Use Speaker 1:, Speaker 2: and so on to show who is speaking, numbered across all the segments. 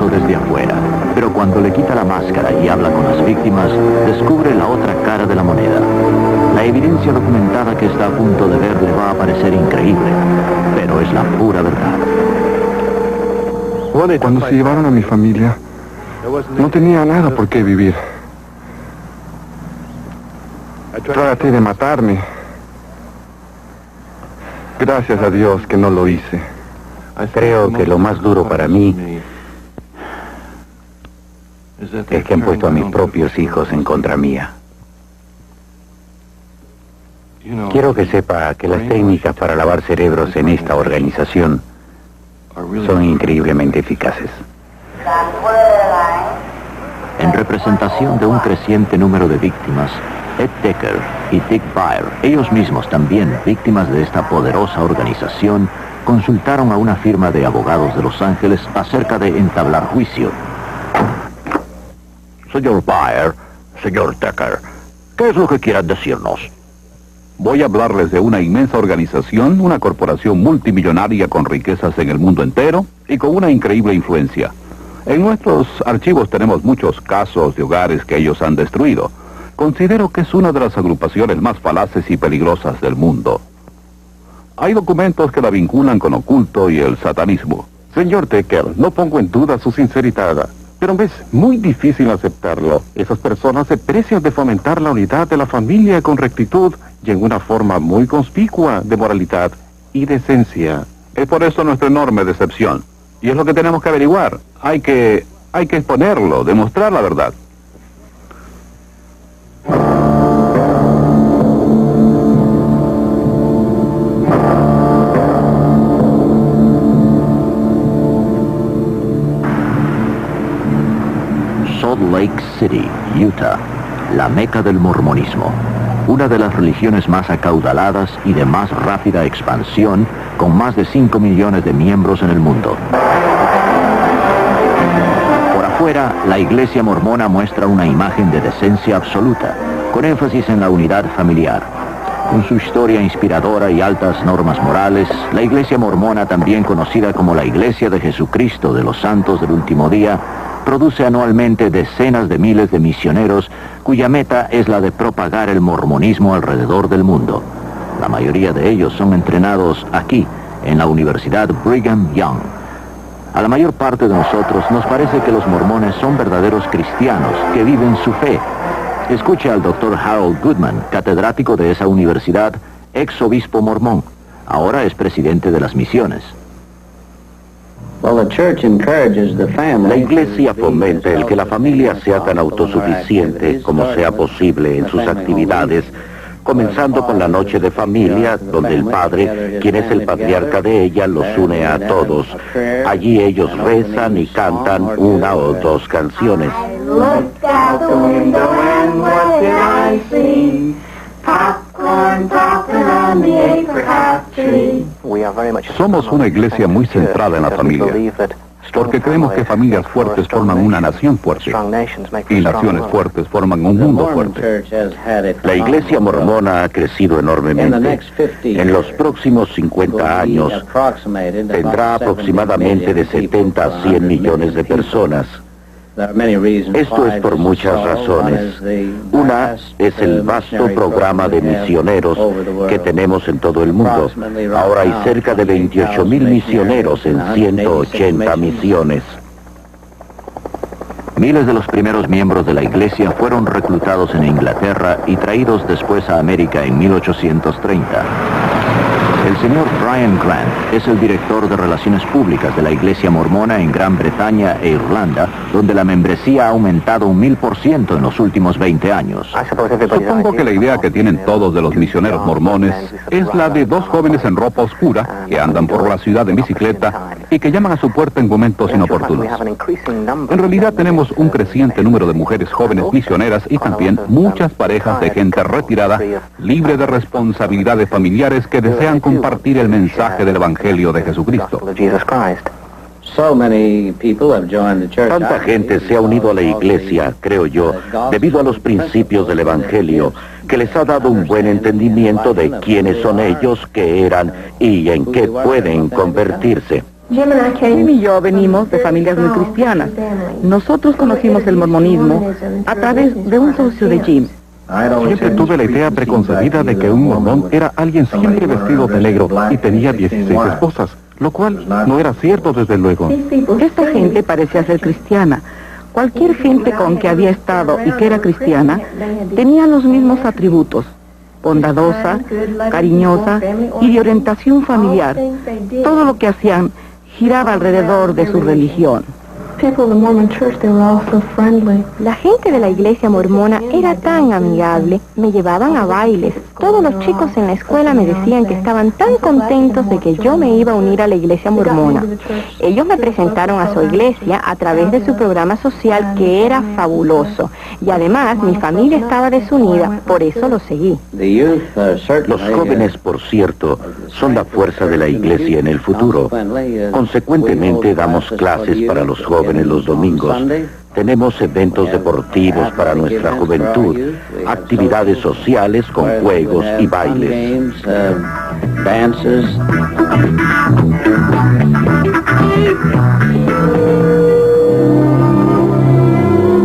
Speaker 1: poderoso desde afuera, pero cuando le quita la máscara y habla con las víctimas, descubre la otra cara de la moneda. La evidencia documentada que está a punto de ver le va a parecer increíble, pero es la pura verdad.
Speaker 2: Cuando se llevaron a mi familia, no tenía nada por qué vivir. Traté de matarme. Gracias a Dios que no lo hice.
Speaker 3: Creo que lo más duro para mí es que han puesto a mis propios hijos en contra mía. Quiero que sepa que las técnicas para lavar cerebros en esta organización son increíblemente eficaces.
Speaker 1: En representación de un creciente número de víctimas, Ed Decker y Dick Baer, ellos mismos también víctimas de esta poderosa organización, consultaron a una firma de abogados de Los Ángeles acerca de entablar juicio.
Speaker 4: Señor Baer, señor Decker, ¿qué es lo que quieran decirnos?
Speaker 5: Voy a hablarles de una inmensa organización, una corporación multimillonaria con riquezas en el mundo entero y con una increíble influencia. En nuestros archivos tenemos muchos casos de hogares que ellos han destruido. Considero que es una de las agrupaciones más falaces y peligrosas del mundo. Hay documentos que la vinculan con oculto y el satanismo.
Speaker 2: Señor Decker, no pongo en duda su sinceridad, pero me es muy difícil aceptarlo. Esas personas se precian de fomentar la unidad de la familia con rectitud y en una forma muy conspicua de moralidad y decencia.
Speaker 5: Es por eso nuestra enorme decepción. Y es lo que tenemos que averiguar. Hay que exponerlo, demostrar la verdad.
Speaker 1: Salt Lake City, Utah, la meca del mormonismo, una de las religiones más acaudaladas y de más rápida expansión, con más de 5 millones de miembros en el mundo. Por afuera, la iglesia mormona muestra una imagen de decencia absoluta, con énfasis en la unidad familiar. Con su historia inspiradora y altas normas morales, la iglesia mormona, también conocida como la Iglesia de Jesucristo de los Santos del Último Día, produce anualmente decenas de miles de misioneros cuya meta es la de propagar el mormonismo alrededor del mundo. La mayoría de ellos son entrenados aquí, en la Universidad Brigham Young. A la mayor parte de nosotros nos parece que los mormones son verdaderos cristianos que viven su fe. Escuche al Dr. Harold Goodman, catedrático de esa universidad, ex obispo mormón. Ahora es presidente de las misiones.
Speaker 3: La iglesia fomenta el que la familia sea tan autosuficiente como sea posible en sus actividades, comenzando con la noche de familia, donde el padre, quien es el patriarca de ella, los une a todos. Allí ellos rezan y cantan una o dos canciones.
Speaker 5: Somos una iglesia muy centrada en la familia, porque creemos que familias fuertes forman una nación fuerte, y naciones fuertes forman un mundo fuerte.
Speaker 3: La iglesia mormona ha crecido enormemente. En los próximos 50 años tendrá aproximadamente de 70 a 100 millones de personas. Esto es por muchas razones. Una es el vasto programa de misioneros que tenemos en todo el mundo. Ahora hay cerca de 28,000 misioneros en 180 misiones.
Speaker 1: Miles de los primeros miembros de la iglesia fueron reclutados en Inglaterra y traídos después a América en 1830. El señor Brian Grant es el director de Relaciones Públicas de la Iglesia Mormona en Gran Bretaña e Irlanda, donde la membresía ha aumentado un 1000% en los últimos 20 años.
Speaker 5: Supongo que la idea que tienen todos de los misioneros mormones es la de dos jóvenes en ropa oscura que andan por la ciudad en bicicleta y que llaman a su puerta en momentos inoportunos. En realidad tenemos un creciente número de mujeres jóvenes misioneras y también muchas parejas de gente retirada, libre de responsabilidades familiares, que desean compartir el mensaje del Evangelio de Jesucristo.
Speaker 3: Tanta gente se ha unido a la iglesia, creo yo, debido a los principios del Evangelio, que les ha dado un buen entendimiento de quiénes son ellos, qué eran y en qué pueden convertirse.
Speaker 6: Jim y yo venimos de familias muy cristianas. Nosotros conocimos el mormonismo a través de un socio de Jim.
Speaker 2: Siempre tuve la idea preconcebida de que un mormón era alguien siempre vestido de negro y tenía 16 esposas, lo cual no era cierto desde luego.
Speaker 6: Esta gente parecía ser cristiana. Cualquier gente con que había estado y que era cristiana tenía los mismos atributos: bondadosa, cariñosa y de orientación familiar. Todo lo que hacían giraba alrededor de su religión.
Speaker 7: La gente de la iglesia mormona era tan amigable, me llevaban a bailes. Todos los chicos en la escuela me decían que estaban tan contentos de que yo me iba a unir a la iglesia mormona. Ellos me presentaron a su iglesia a través de su programa social, que era fabuloso. Y además mi familia estaba desunida, por eso lo seguí.
Speaker 3: Los jóvenes, por cierto, son la fuerza de la iglesia en el futuro. Consecuentemente, damos clases para los jóvenes los domingos. Tenemos eventos deportivos para nuestra juventud, actividades sociales con juegos y bailes.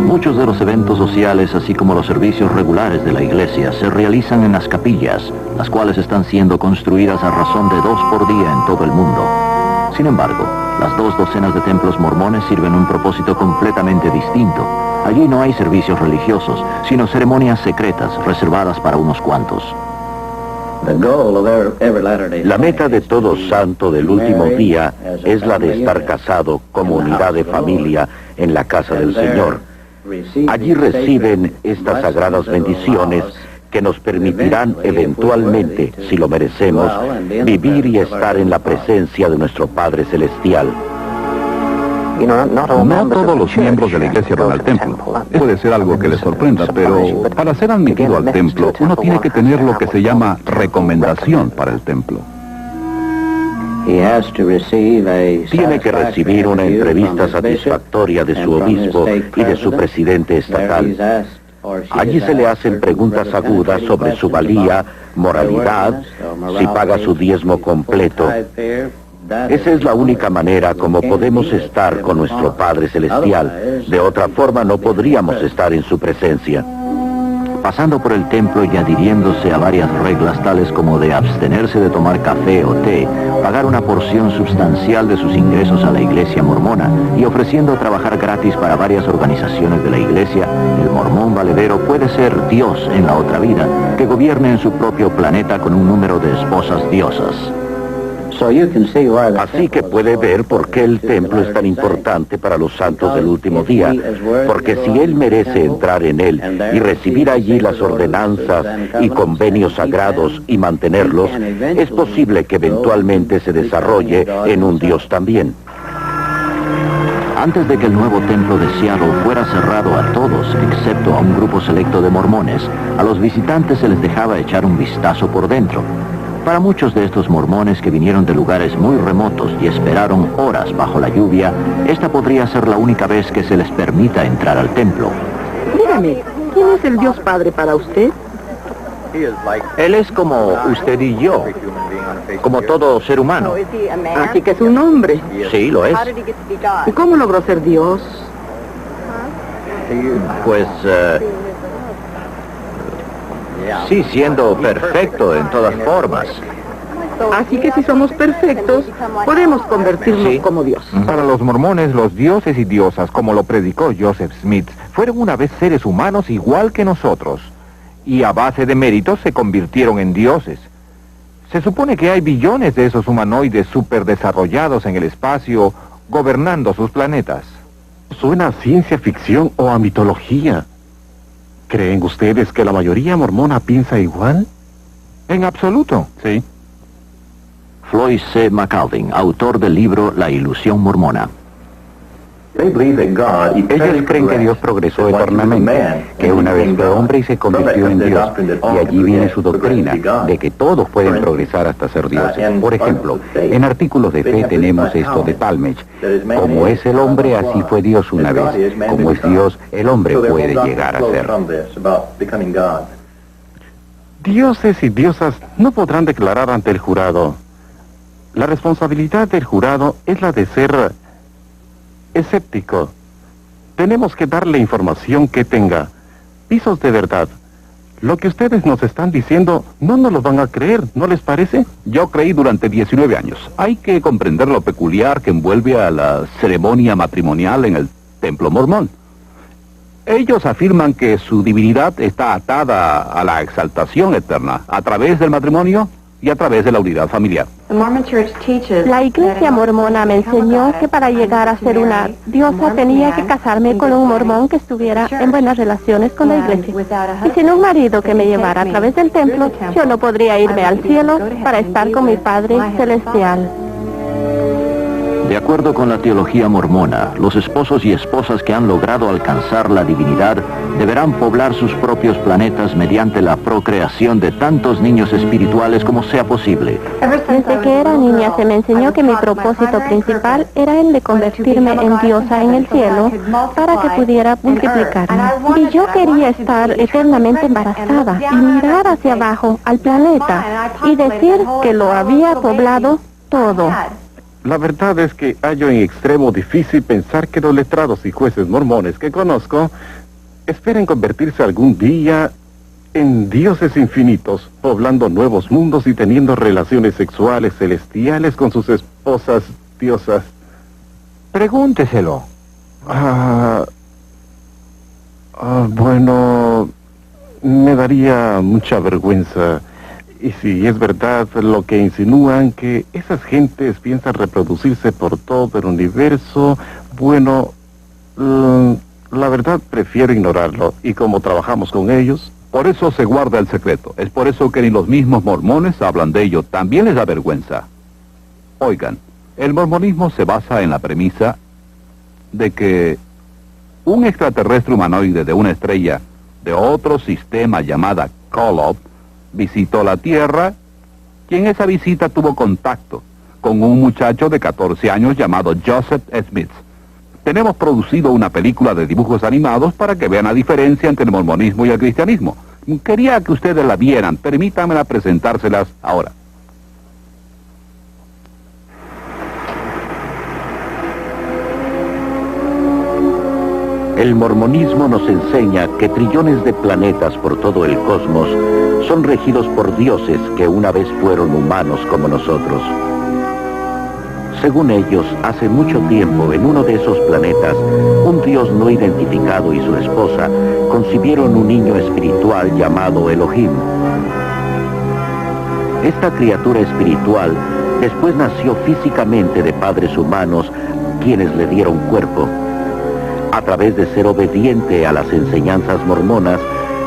Speaker 1: Muchos de los eventos sociales, así como los servicios regulares de la iglesia, se realizan en las capillas, las cuales están siendo construidas a razón de 2 por día en todo el mundo. Sin embargo, las 2 docenas de templos mormones sirven un propósito completamente distinto. Allí no hay servicios religiosos, sino ceremonias secretas reservadas para unos cuantos.
Speaker 3: La meta de todo santo del último día es la de estar casado como unidad de familia en la casa del Señor. Allí reciben estas sagradas bendiciones que nos permitirán eventualmente, si lo merecemos, vivir y estar en la presencia de nuestro Padre Celestial.
Speaker 5: No todos los miembros de la iglesia van al templo. Puede ser algo que les sorprenda, pero para ser admitido al templo, uno tiene que tener lo que se llama recomendación para el templo.
Speaker 3: Tiene que recibir una entrevista satisfactoria de su obispo y de su presidente estatal. Allí se le hacen preguntas agudas sobre su valía, moralidad, si paga su diezmo completo. Esa es la única manera como podemos estar con nuestro Padre Celestial. De otra forma no podríamos estar en su presencia.
Speaker 1: Pasando por el templo y adhiriéndose a varias reglas tales como de abstenerse de tomar café o té, pagar una porción sustancial de sus ingresos a la iglesia mormona y ofreciendo trabajar gratis para varias organizaciones de la iglesia, el mormón valedero puede ser Dios en la otra vida, que gobierne en su propio planeta con un número de esposas diosas.
Speaker 3: Así que puede ver por qué el templo es tan importante para los santos del último día, porque si él merece entrar en él y recibir allí las ordenanzas y convenios sagrados y mantenerlos, es posible que eventualmente se desarrolle en un Dios también.
Speaker 1: Antes de que el nuevo templo de Seattle fuera cerrado a todos, excepto a un grupo selecto de mormones, a los visitantes se les dejaba echar un vistazo por dentro. Para muchos de estos mormones que vinieron de lugares muy remotos y esperaron horas bajo la lluvia, esta podría ser la única vez que se les permita entrar al templo.
Speaker 6: Dígame, ¿quién es el Dios Padre para usted?
Speaker 1: Él es como usted y yo, como todo ser humano.
Speaker 6: Así que es un hombre.
Speaker 1: Sí, lo es.
Speaker 6: ¿Y cómo logró ser Dios?
Speaker 1: Pues, sí, siendo perfecto en todas formas.
Speaker 6: Así que si somos perfectos, podemos convertirnos como Dios.
Speaker 2: Para los mormones, los dioses y diosas, como lo predicó Joseph Smith, fueron una vez seres humanos igual que nosotros, y a base de méritos se convirtieron en dioses. Se supone que hay billones de esos humanoides superdesarrollados en el espacio, gobernando sus planetas. Suena a ciencia ficción o a mitología. ¿Creen ustedes que la mayoría mormona piensa igual? En absoluto, sí.
Speaker 1: Floyd C. McAlvin, autor del libro La ilusión mormona.
Speaker 3: Ellos creen que Dios progresó eternamente, que una vez fue hombre y se convirtió en Dios. Y allí viene su doctrina, de que todos pueden progresar hasta ser dioses. Por ejemplo, en artículos de fe tenemos esto de Talmage. Como es el hombre, así fue Dios una vez. Como es Dios, el hombre puede llegar a ser.
Speaker 2: Dioses y diosas no podrán declarar ante el jurado: La responsabilidad del jurado es la de ser escéptico. Tenemos que darle información que tenga pisos de verdad. Lo que ustedes nos están diciendo no nos lo van a creer, ¿no les parece?
Speaker 5: Yo creí durante 19 años. Hay que comprender lo peculiar que envuelve a la ceremonia matrimonial en el templo mormón. Ellos afirman que su divinidad está atada a la exaltación eterna a través del matrimonio y a través de la unidad familiar.
Speaker 7: La iglesia mormona me enseñó que para llegar a ser una diosa tenía que casarme con un mormón que estuviera en buenas relaciones con la iglesia. Y sin un marido que me llevara a través del templo, yo no podría irme al cielo para estar con mi Padre Celestial.
Speaker 1: De acuerdo con la teología mormona, los esposos y esposas que han logrado alcanzar la divinidad deberán poblar sus propios planetas mediante la procreación de tantos niños espirituales como sea posible.
Speaker 7: Desde que era niña se me enseñó que mi propósito principal era el de convertirme en diosa en el cielo para que pudiera multiplicarme. Y yo quería estar eternamente embarazada y mirar hacia abajo al planeta y decir que lo había poblado todo.
Speaker 2: La verdad es que hallo en extremo difícil pensar que los letrados y jueces mormones que conozco esperen convertirse algún día en dioses infinitos, poblando nuevos mundos y teniendo relaciones sexuales celestiales con sus esposas diosas.
Speaker 4: Pregúnteselo.
Speaker 2: Bueno, me daría mucha vergüenza. Y si es verdad lo que insinúan, que esas gentes piensan reproducirse por todo el universo, bueno, la verdad prefiero ignorarlo. Y como trabajamos con ellos...
Speaker 5: Por eso se guarda el secreto. Es por eso que ni los mismos mormones hablan de ello. También les da vergüenza. Oigan, el mormonismo se basa en la premisa de que un extraterrestre humanoide de una estrella de otro sistema llamada Kolob visitó la Tierra, y en esa visita tuvo contacto con un muchacho de 14 años llamado Joseph Smith. Tenemos producido una película de dibujos animados para que vean la diferencia entre el mormonismo y el cristianismo. Quería que ustedes la vieran, permítanme presentárselas ahora.
Speaker 3: El mormonismo nos enseña que trillones de planetas por todo el cosmos son regidos por dioses que una vez fueron humanos como nosotros. Según ellos, hace mucho tiempo en uno de esos planetas, un dios no identificado y su esposa concibieron un niño espiritual llamado Elohim. Esta criatura espiritual después nació físicamente de padres humanos, quienes le dieron cuerpo. A través de ser obediente a las enseñanzas mormonas,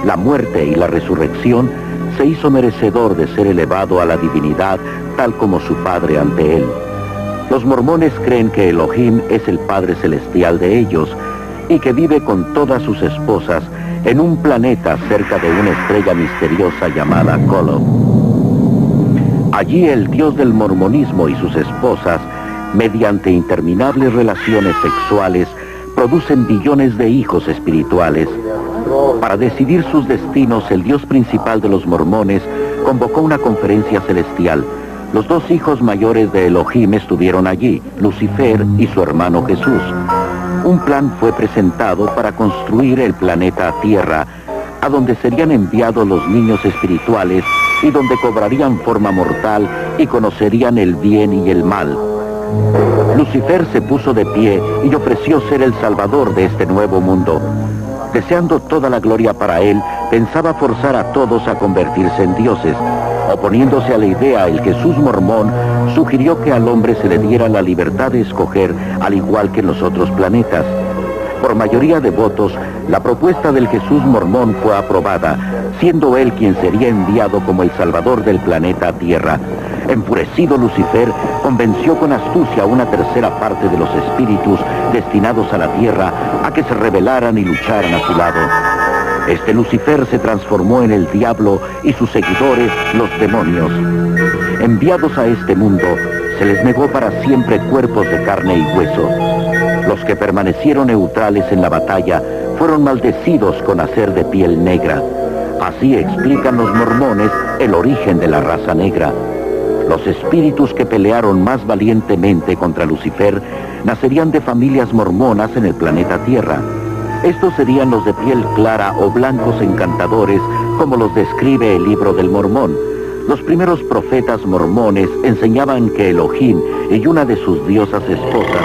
Speaker 3: la muerte y la resurrección, se hizo merecedor de ser elevado a la divinidad tal como su padre ante él. Los mormones creen que Elohim es el Padre Celestial de ellos y que vive con todas sus esposas en un planeta cerca de una estrella misteriosa llamada Kolob. Allí el Dios del mormonismo y sus esposas, mediante interminables relaciones sexuales, producen billones de hijos espirituales. Para decidir sus destinos, el Dios principal de los mormones convocó una conferencia celestial. Los dos hijos mayores de Elohim estuvieron allí, Lucifer y su hermano Jesús. Un plan fue presentado para construir el planeta Tierra, a donde serían enviados los niños espirituales y donde cobrarían forma mortal y conocerían el bien y el mal. Lucifer se puso de pie y ofreció ser el salvador de este nuevo mundo. Deseando toda la gloria para él, pensaba forzar a todos a convertirse en dioses. Oponiéndose a la idea, el Jesús mormón sugirió que al hombre se le diera la libertad de escoger, al igual que en los otros planetas. Por mayoría de votos, la propuesta del Jesús mormón fue aprobada, siendo él quien sería enviado como el salvador del planeta Tierra. Enfurecido, Lucifer convenció con astucia a una tercera parte de los espíritus destinados a la Tierra a que se rebelaran y lucharan a su lado. Este Lucifer se transformó en el diablo y sus seguidores, los demonios. Enviados a este mundo, se les negó para siempre cuerpos de carne y hueso. Los que permanecieron neutrales en la batalla fueron maldecidos con hacer de piel negra. Así explican los mormones el origen de la raza negra. Los espíritus que pelearon más valientemente contra Lucifer nacerían de familias mormonas en el planeta Tierra. Estos serían los de piel clara o blancos encantadores, como los describe el Libro del Mormón. Los primeros profetas mormones enseñaban que Elohim y una de sus diosas esposas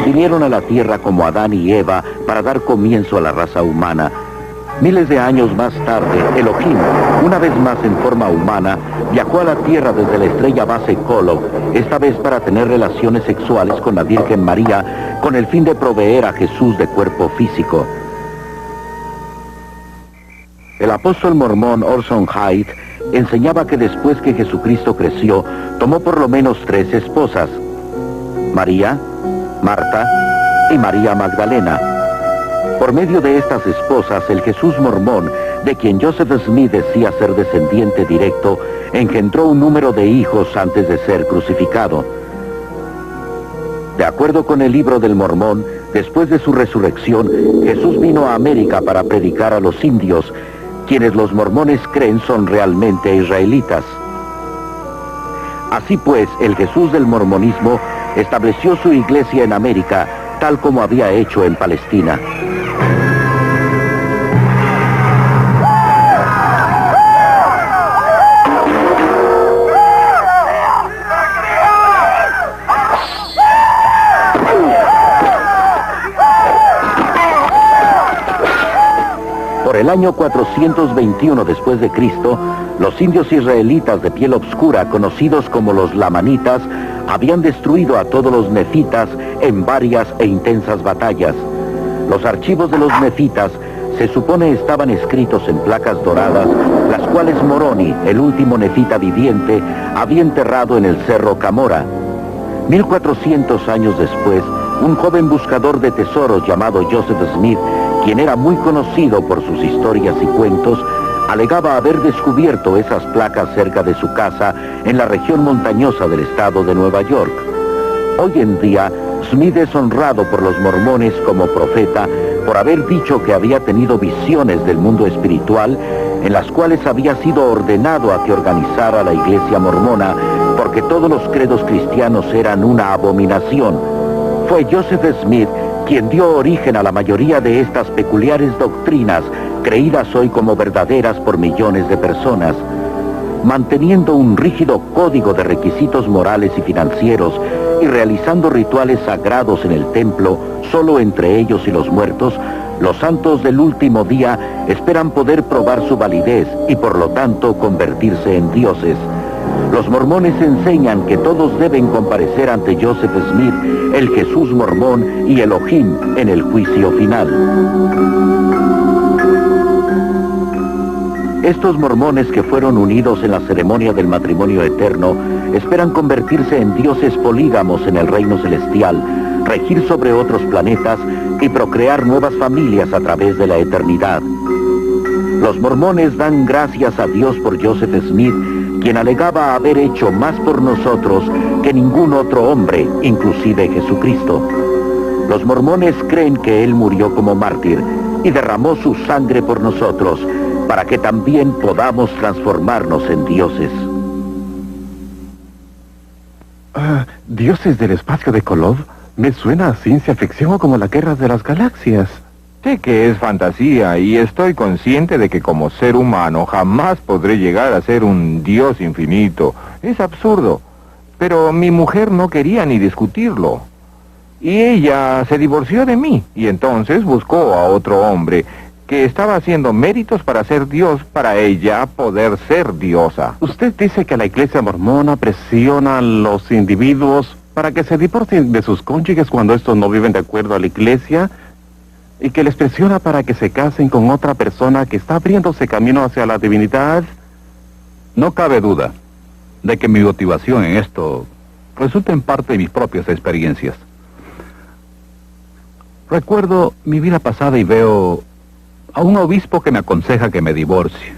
Speaker 3: vinieron a la tierra como Adán y Eva para dar comienzo a la raza humana. Miles de años más tarde, Elohim, una vez más en forma humana, viajó a la tierra desde la estrella base Kolob, esta vez para tener relaciones sexuales con la Virgen María, con el fin de proveer a Jesús de cuerpo físico. El apóstol mormón Orson Hyde enseñaba que después que Jesucristo creció, tomó por lo menos 3 esposas: María, Marta y María Magdalena. Por medio de estas esposas, el Jesús mormón, de quien Joseph Smith decía ser descendiente directo, engendró un número de hijos antes de ser crucificado. De acuerdo con el Libro del Mormón, después de su resurrección, Jesús vino a América para predicar a los indios, quienes los mormones creen son realmente israelitas. Así pues, el Jesús del mormonismo estableció su iglesia en América, tal como había hecho en Palestina. Por el año 421 después de Cristo, los indios israelitas de piel oscura, conocidos como los lamanitas, habían destruido a todos los nefitas en varias e intensas batallas. Los archivos de los nefitas se supone estaban escritos en placas doradas, las cuales Moroni, el último nefita viviente, había enterrado en el cerro Camora. 1400 años después, un joven buscador de tesoros llamado Joseph Smith, quien era muy conocido por sus historias y cuentos, alegaba haber descubierto esas placas cerca de su casa en la región montañosa del estado de Nueva York. Hoy en día, Smith es honrado por los mormones como profeta por haber dicho que había tenido visiones del mundo espiritual en las cuales había sido ordenado a que organizara la iglesia mormona porque todos los credos cristianos eran una abominación. Fue Joseph Smith quien dio origen a la mayoría de estas peculiares doctrinas, creídas hoy como verdaderas por millones de personas. Manteniendo un rígido código de requisitos morales y financieros y realizando rituales sagrados en el templo, solo entre ellos y los muertos, los santos del último día esperan poder probar su validez y por lo tanto convertirse en dioses. Los mormones enseñan que todos deben comparecer ante Joseph Smith, el Jesús mormón y Elohim en el juicio final. Estos mormones que fueron unidos en la ceremonia del matrimonio eterno esperan convertirse en dioses polígamos en el reino celestial, regir sobre otros planetas y procrear nuevas familias a través de la eternidad. Los mormones dan gracias a Dios por Joseph Smith, quien alegaba haber hecho más por nosotros que ningún otro hombre, inclusive Jesucristo. Los mormones creen que él murió como mártir y derramó su sangre por nosotros, para que también podamos transformarnos en dioses.
Speaker 2: ¿Dioses del espacio de Kolob? Me suena a ciencia ficción o como la guerra de las galaxias.
Speaker 8: Sé que es fantasía y estoy consciente de que como ser humano jamás podré llegar a ser un dios infinito. Es absurdo. Pero mi mujer no quería ni discutirlo. Y ella se divorció de mí y entonces buscó a otro hombre que estaba haciendo méritos para ser Dios, para ella poder ser diosa.
Speaker 2: Usted dice que la iglesia mormona presiona a los individuos para que se divorcien de sus cónyuges cuando estos no viven de acuerdo a la iglesia, y que les presiona para que se casen con otra persona que está abriéndose camino hacia la divinidad.
Speaker 5: No cabe duda de que mi motivación en esto resulta en parte de mis propias experiencias. Recuerdo mi vida pasada y veo a un obispo que me aconseja que me divorcie,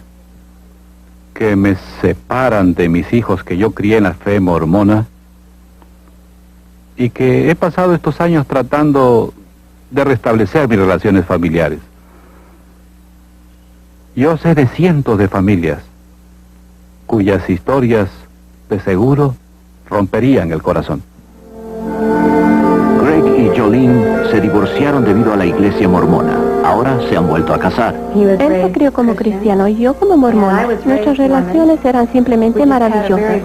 Speaker 5: que me separan de mis hijos que yo crié en la fe mormona, y que he pasado estos años tratando de restablecer mis relaciones familiares. Yo sé de cientos de familias cuyas historias de seguro romperían el corazón.
Speaker 1: Greg y Jolene se divorciaron debido a la iglesia mormona. Ahora se han vuelto a casar.
Speaker 7: Él se crió como cristiano y yo como mormona. Nuestras relaciones eran simplemente maravillosas,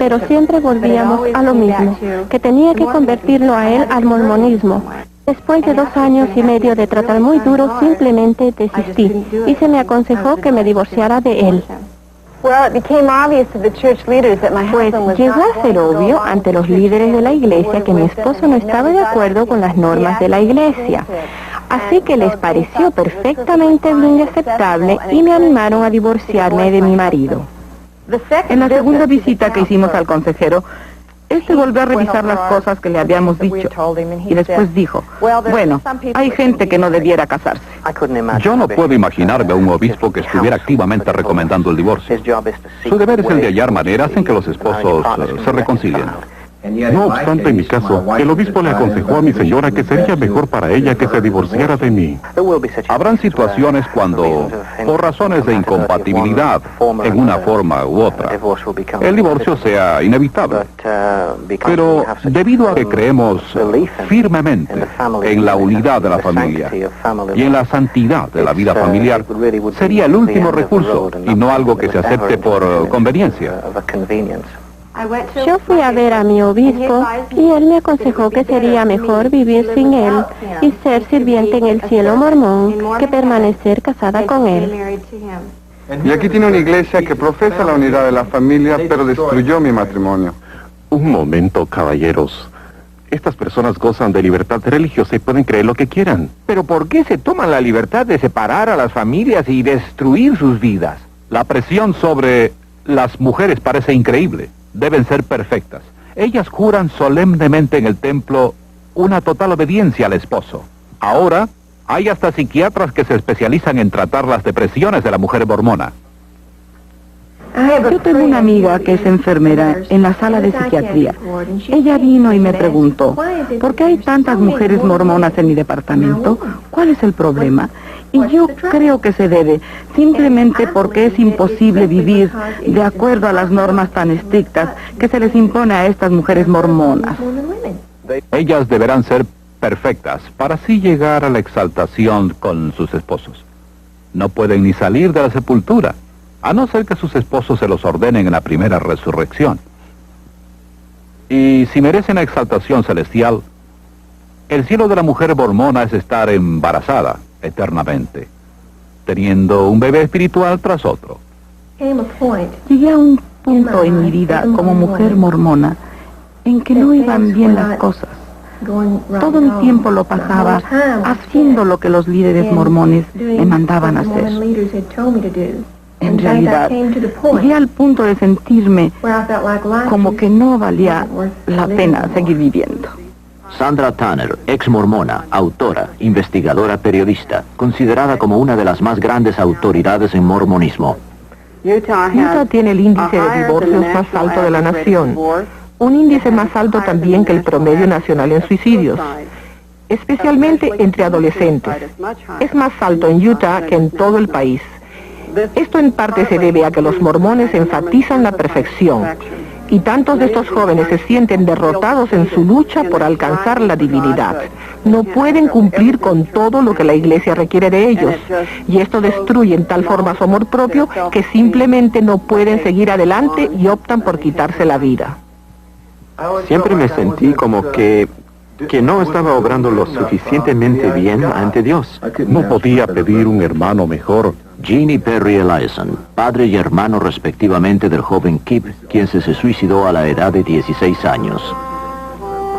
Speaker 7: pero siempre volvíamos a lo mismo, que tenía que convertirlo a él al mormonismo. Después de 2 años y medio de tratar muy duro, simplemente desistí y se me aconsejó que me divorciara de él. Pues llegó a ser obvio ante los líderes de la iglesia que mi esposo no estaba de acuerdo con las normas de la iglesia. Así que les pareció perfectamente bien y aceptable y me animaron a divorciarme de mi marido.
Speaker 6: En la segunda visita que hicimos al consejero, este volvió a revisar las cosas que le habíamos dicho y después dijo, bueno, hay gente que no debiera casarse.
Speaker 5: Yo no puedo imaginarme a un obispo que estuviera activamente recomendando el divorcio. Su deber es el de hallar maneras en que los esposos se reconcilien.
Speaker 2: No obstante, en mi caso, el obispo le aconsejó a mi señora que sería mejor para ella que se divorciara de mí.
Speaker 5: Habrán situaciones cuando, por razones de incompatibilidad, en una forma u otra, el divorcio sea inevitable. Pero debido a que creemos firmemente en la unidad de la familia y en la santidad de la vida familiar, sería el último recurso y no algo que se acepte por conveniencia.
Speaker 7: Yo fui a ver a mi obispo y él me aconsejó que sería mejor vivir sin él y ser sirviente en el cielo mormón que permanecer casada con él.
Speaker 9: Y aquí tiene una iglesia que profesa la unidad de la familia, pero destruyó mi matrimonio.
Speaker 2: Un momento, caballeros. Estas personas gozan de libertad religiosa y pueden creer lo que quieran.
Speaker 8: Pero ¿por qué se toman la libertad de separar a las familias y destruir sus vidas?
Speaker 5: La presión sobre las mujeres parece increíble. Deben ser perfectas. Ellas juran solemnemente en el templo una total obediencia al esposo. Ahora, hay hasta psiquiatras que se especializan en tratar las depresiones de la mujer mormona.
Speaker 6: Yo tengo una amiga que es enfermera en la sala de psiquiatría. Ella vino y me preguntó, ¿por qué hay tantas mujeres mormonas en mi departamento? ¿Cuál es el problema? Y yo creo que se debe simplemente porque es imposible vivir de acuerdo a las normas tan estrictas que se les impone a estas mujeres mormonas.
Speaker 5: Ellas deberán ser perfectas para así llegar a la exaltación con sus esposos. No pueden ni salir de la sepultura, a no ser que sus esposos se los ordenen en la primera resurrección. Y si merecen la exaltación celestial, el cielo de la mujer mormona es estar embarazada eternamente, teniendo un bebé espiritual tras otro.
Speaker 6: Llegué a un punto en mi vida como mujer mormona en que no iban bien las cosas. Todo mi tiempo lo pasaba haciendo lo que los líderes mormones me mandaban hacer. En realidad, llegué al punto de sentirme como que no valía la pena seguir viviendo.
Speaker 1: Sandra Tanner, ex mormona, autora, investigadora, periodista, considerada como una de las más grandes autoridades en mormonismo.
Speaker 10: Utah tiene el índice de divorcios más alto de la nación, un índice más alto también que el promedio nacional en suicidios, especialmente entre adolescentes. Es más alto en Utah que en todo el país. Esto en parte se debe a que los mormones enfatizan la perfección, y tantos de estos jóvenes se sienten derrotados en su lucha por alcanzar la divinidad. No pueden cumplir con todo lo que la iglesia requiere de ellos, y esto destruye en tal forma su amor propio que simplemente no pueden seguir adelante y optan por quitarse la vida.
Speaker 11: Siempre me sentí como que no estaba obrando lo suficientemente bien ante Dios.
Speaker 2: No podía pedir un hermano mejor.
Speaker 1: Gene y Perry Eliason, padre y hermano respectivamente del joven Kip, quien se suicidó a la edad de 16 años.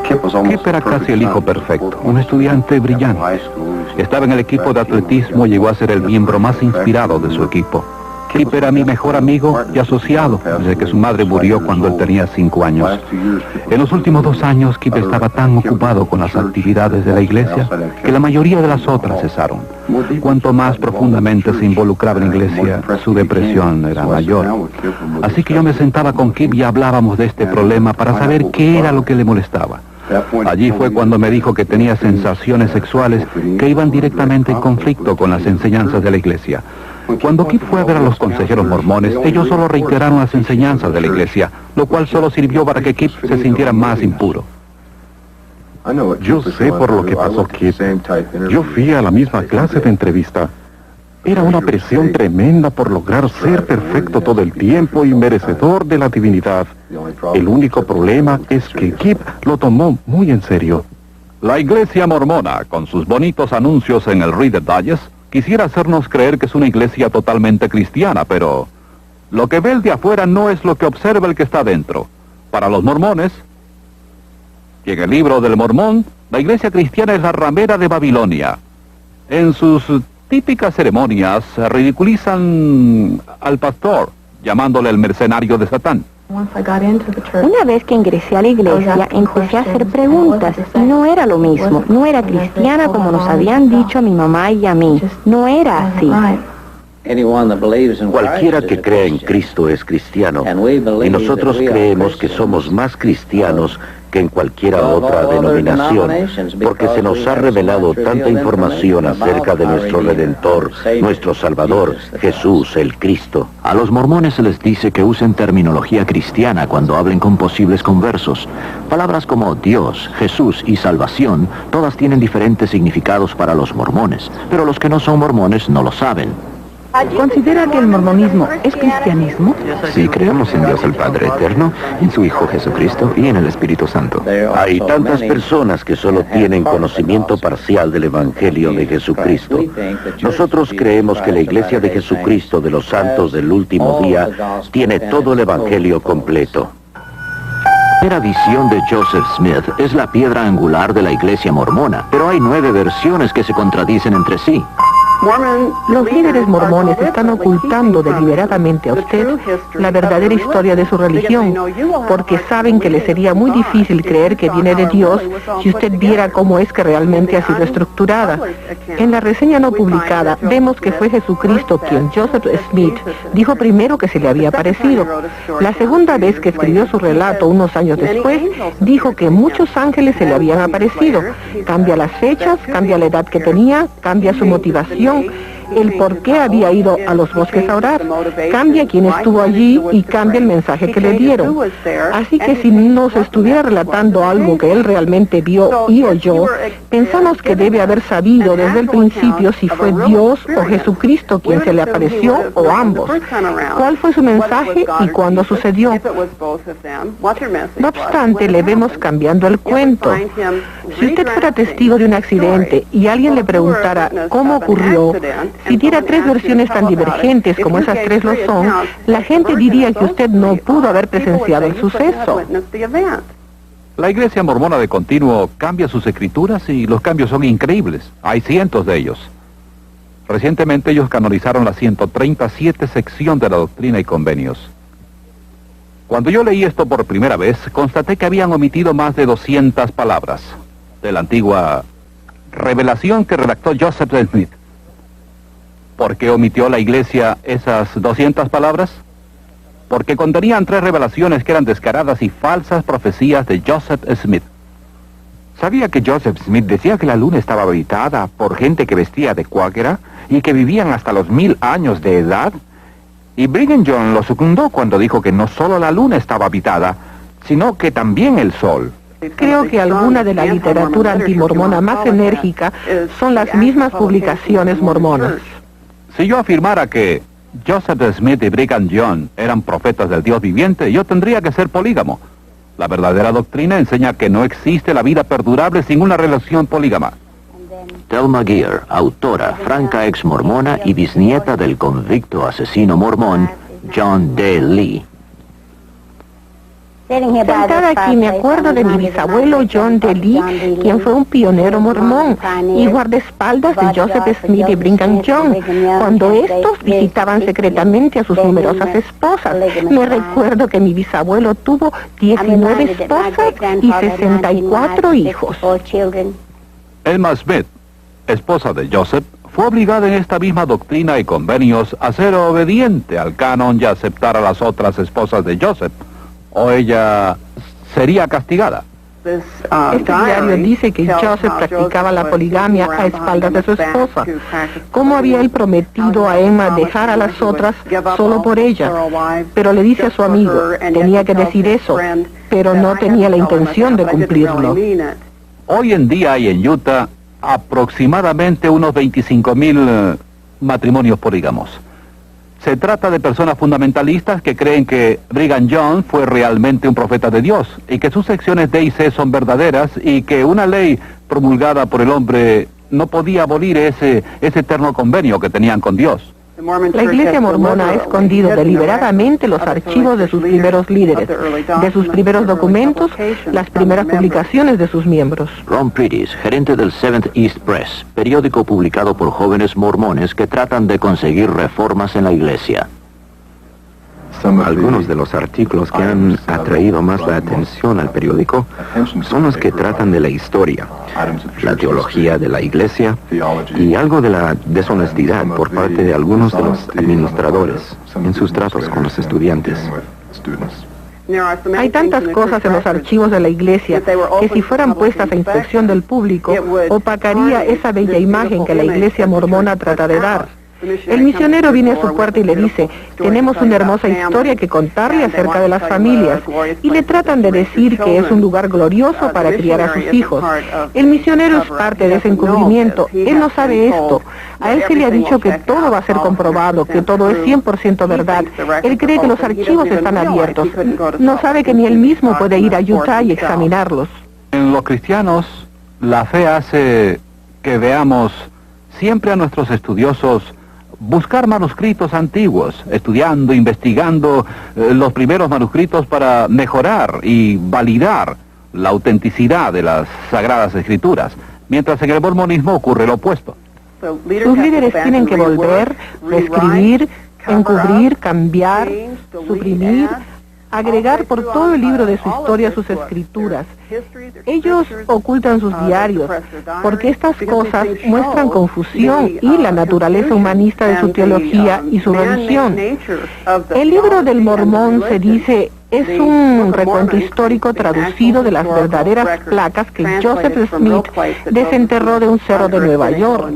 Speaker 5: Kip era casi el hijo perfecto, un estudiante brillante. Estaba en el equipo de atletismo y llegó a ser el miembro más inspirado de su equipo. Kip era mi mejor amigo y asociado desde que su madre murió cuando él tenía 5 años. En los últimos 2 años, Kip estaba tan ocupado con las actividades de la iglesia que la mayoría de las otras cesaron. Cuanto más profundamente se involucraba en la iglesia, su depresión era mayor. Así que yo me sentaba con Kip y hablábamos de este problema para saber qué era lo que le molestaba. Allí fue cuando me dijo que tenía sensaciones sexuales que iban directamente en conflicto con las enseñanzas de la iglesia. Cuando Kip fue a ver a los consejeros mormones, ellos solo reiteraron las enseñanzas de la iglesia, lo cual solo sirvió para que Kip se sintiera más impuro.
Speaker 2: Yo sé por lo que pasó, Kip. Yo fui a la misma clase de entrevista. Era una presión tremenda por lograr ser perfecto todo el tiempo y merecedor de la divinidad. El único problema es que Kip lo tomó muy en serio.
Speaker 5: La iglesia mormona, con sus bonitos anuncios en el Reader Digest, quisiera hacernos creer que es una iglesia totalmente cristiana, pero lo que ve el de afuera no es lo que observa el que está dentro. Para los mormones, y en el libro del Mormón, la iglesia cristiana es la ramera de Babilonia. En sus típicas ceremonias ridiculizan al pastor, llamándole el mercenario de Satán.
Speaker 7: Una vez que ingresé a la iglesia, empecé a hacer preguntas y no era lo mismo. No era cristiana como nos habían dicho a mi mamá y a mí. No era así.
Speaker 3: Cualquiera que crea en Cristo es cristiano, y nosotros creemos que somos más cristianos que en cualquiera otra denominación, porque se nos ha revelado tanta información acerca de nuestro Redentor, nuestro Salvador, Jesús, el Cristo.
Speaker 1: A los mormones se les dice que usen terminología cristiana cuando hablen con posibles conversos. Palabras como Dios, Jesús y salvación, todas tienen diferentes significados para los mormones, pero los que no son mormones no lo saben.
Speaker 6: ¿Considera que el mormonismo es cristianismo?
Speaker 11: Sí, creemos en Dios el Padre Eterno, en su Hijo Jesucristo y en el Espíritu Santo.
Speaker 3: Hay tantas personas que solo tienen conocimiento parcial del Evangelio de Jesucristo. Nosotros creemos que la Iglesia de Jesucristo de los Santos del Último Día tiene todo el Evangelio completo.
Speaker 1: La primera visión de Joseph Smith es la piedra angular de la iglesia mormona, pero hay 9 versiones que se contradicen entre sí.
Speaker 10: Los líderes mormones están ocultando deliberadamente a usted la verdadera historia de su religión, porque saben que le sería muy difícil creer que viene de Dios si usted viera cómo es que realmente ha sido estructurada. En la reseña no publicada vemos que fue Jesucristo quien Joseph Smith dijo primero que se le había aparecido. La segunda vez que escribió su relato unos años después, dijo que muchos ángeles se le habían aparecido. Cambia las fechas, cambia la edad que tenía, cambia su motivación, el por qué había ido a los bosques a orar, cambia quién estuvo allí y cambia el mensaje que le dieron. Así que si nos estuviera relatando algo que él realmente vio y oyó, pensamos que debe haber sabido desde el principio si fue Dios o Jesucristo quien se le apareció o ambos. ¿Cuál fue su mensaje y cuándo sucedió? No obstante, le vemos cambiando el cuento. Si usted fuera testigo de un accidente y alguien le preguntara cómo ocurrió, si diera 3 versiones tan divergentes como esas 3 lo son, la gente diría que usted no pudo haber presenciado el suceso.
Speaker 5: La iglesia mormona de continuo cambia sus escrituras y los cambios son increíbles. Hay cientos de ellos. Recientemente ellos canonizaron la 137 sección de la Doctrina y Convenios. Cuando yo leí esto por primera vez, constaté que habían omitido más de 200 palabras de la antigua revelación que redactó Joseph Smith. ¿Por qué omitió la iglesia esas 200 palabras? Porque contenían 3 revelaciones que eran descaradas y falsas profecías de Joseph Smith.
Speaker 8: ¿Sabía que Joseph Smith decía que la luna estaba habitada por gente que vestía de cuáquera y que vivían hasta los 1000 años de edad? Y Brigham Young lo secundó cuando dijo que no solo la luna estaba habitada, sino que también el sol.
Speaker 10: Creo que alguna de la literatura antimormona más enérgica son las mismas publicaciones mormonas.
Speaker 5: Si yo afirmara que Joseph Smith y Brigham Young eran profetas del Dios viviente, yo tendría que ser polígamo. La verdadera doctrina enseña que no existe la vida perdurable sin una relación polígama.
Speaker 1: Thelma Gear, autora, franca ex mormona y bisnieta del convicto asesino mormón John D. Lee.
Speaker 10: Sentada aquí me acuerdo de mi bisabuelo John D. Lee, quien fue un pionero mormón y guardaespaldas de Joseph Smith y Brigham Young, cuando estos visitaban secretamente a sus numerosas esposas. Me recuerdo que mi bisabuelo tuvo 19 esposas y 64 hijos.
Speaker 5: Emma Smith, esposa de Joseph, fue obligada en esta misma doctrina y convenios a ser obediente al canon y a aceptar a las otras esposas de Joseph, o ella sería castigada.
Speaker 10: Este diario dice que Joseph practicaba la poligamia a espaldas de su esposa. ¿Cómo había él prometido a Emma dejar a las otras solo por ella? Pero le dice a su amigo, tenía que decir eso, pero no tenía la intención de cumplirlo.
Speaker 5: Hoy en día hay en Utah aproximadamente unos 25,000 matrimonios polígamos. Se trata de personas fundamentalistas que creen que Brigham Young fue realmente un profeta de Dios y que sus secciones D y C son verdaderas y que una ley promulgada por el hombre no podía abolir ese eterno convenio que tenían con Dios.
Speaker 10: La Iglesia Mormona ha escondido deliberadamente los archivos de sus primeros líderes, de sus primeros documentos, las primeras publicaciones de sus miembros.
Speaker 1: Ron Pritis, gerente del Seventh East Press, periódico publicado por jóvenes mormones que tratan de conseguir reformas en la iglesia.
Speaker 11: Algunos de los artículos que han atraído más la atención al periódico son los que tratan de la historia, la teología de la iglesia y algo de la deshonestidad por parte de algunos de los administradores en sus tratos con los estudiantes.
Speaker 10: Hay tantas cosas en los archivos de la iglesia que si fueran puestas a inspección del público, opacaría esa bella imagen que la iglesia mormona trata de dar. El misionero viene a su puerta y le dice, tenemos una hermosa historia que contarle acerca de las familias, y le tratan de decir que es un lugar glorioso para criar a sus hijos. El misionero es parte de ese encubrimiento, él no sabe esto. A él se le ha dicho que todo va a ser comprobado, que todo es 100% verdad. Él cree que los archivos están abiertos. No sabe que ni él mismo puede ir a Utah y examinarlos.
Speaker 5: En los cristianos, la fe hace que veamos siempre a nuestros estudiosos buscar manuscritos antiguos, estudiando, investigando los primeros manuscritos para mejorar y validar la autenticidad de las Sagradas Escrituras, mientras en el mormonismo ocurre lo opuesto.
Speaker 10: Sus líderes tienen que volver, reescribir, encubrir, cambiar, suprimir, agregar por todo el libro de su historia sus escrituras. Ellos ocultan sus diarios, porque estas cosas muestran confusión y la naturaleza humanista de su teología y su religión. El libro del Mormón, se dice, es un recuento histórico traducido de las verdaderas placas que Joseph Smith desenterró de un cerro de Nueva York.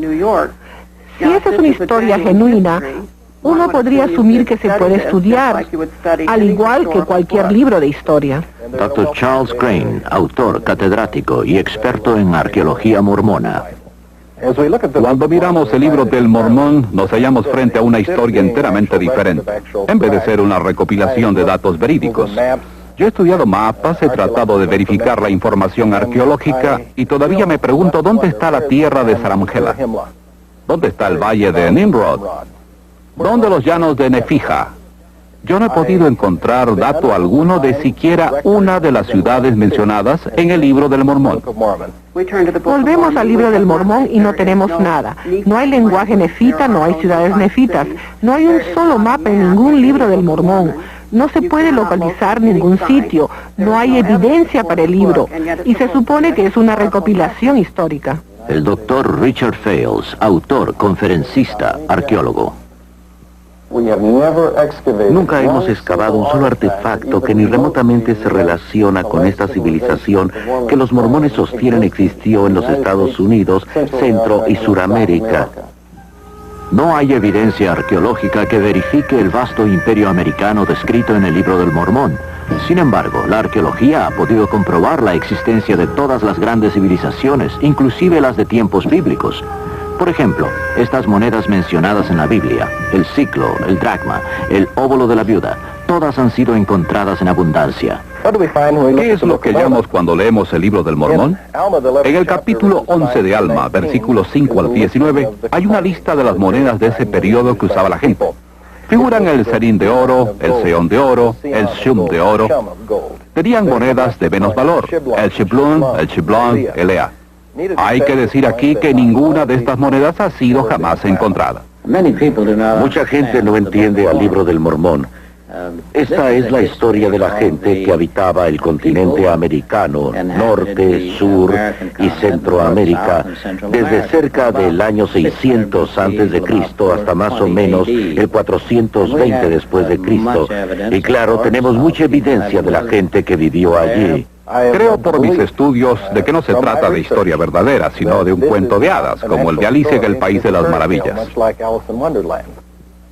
Speaker 10: Si esa es una historia genuina, uno podría asumir que se puede estudiar, al igual que cualquier libro de historia.
Speaker 1: Dr. Charles Crane, autor, catedrático y experto en arqueología mormona.
Speaker 5: Cuando miramos el libro del Mormón, nos hallamos frente a una historia enteramente diferente, en vez de ser una recopilación de datos verídicos. Yo he estudiado mapas, he tratado de verificar la información arqueológica y todavía me pregunto dónde está la tierra de Saramgela, dónde está el valle de Nimrod, ¿dónde los llanos de Nefija? Yo no he podido encontrar dato alguno de siquiera una de las ciudades mencionadas en el libro del Mormón.
Speaker 10: Volvemos al libro del Mormón y no tenemos nada. No hay lenguaje nefita, no hay ciudades nefitas. No hay un solo mapa en ningún libro del Mormón. No se puede localizar ningún sitio. No hay evidencia para el libro. Y se supone que es una recopilación histórica.
Speaker 1: El doctor Richard Fales, autor, conferencista, arqueólogo.
Speaker 3: Nunca hemos excavado un solo artefacto que ni remotamente se relaciona con esta civilización que los mormones sostienen existió en los Estados Unidos, Centro y Suramérica.
Speaker 1: No hay evidencia arqueológica que verifique el vasto imperio americano descrito en el libro del Mormón. Sin embargo, la arqueología ha podido comprobar la existencia de todas las grandes civilizaciones, inclusive las de tiempos bíblicos. Por ejemplo, estas monedas mencionadas en la Biblia, el siclo, el dracma, el óvulo de la viuda, todas han sido encontradas en abundancia.
Speaker 5: ¿Qué es lo que hallamos cuando leemos el libro del Mormón? En el capítulo 11 de Alma, versículos 5 al 19, hay una lista de las monedas de ese periodo que usaba la gente. Figuran el serín de oro, el seón de oro, el shum de oro. Tenían monedas de menos valor, el shiblon, el ea. Hay que decir aquí que ninguna de estas monedas ha sido jamás encontrada.
Speaker 3: Mucha gente no entiende al libro del Mormón. Esta es la historia de la gente que habitaba el continente americano, Norte, Sur y Centroamérica, desde cerca del año 600 antes de Cristo hasta más o menos el 420 después de Cristo. Y claro, tenemos mucha evidencia de la gente que vivió allí.
Speaker 5: Creo por mis estudios de que no se trata de historia verdadera, sino de un cuento de hadas, como el de Alicia en el País de las Maravillas.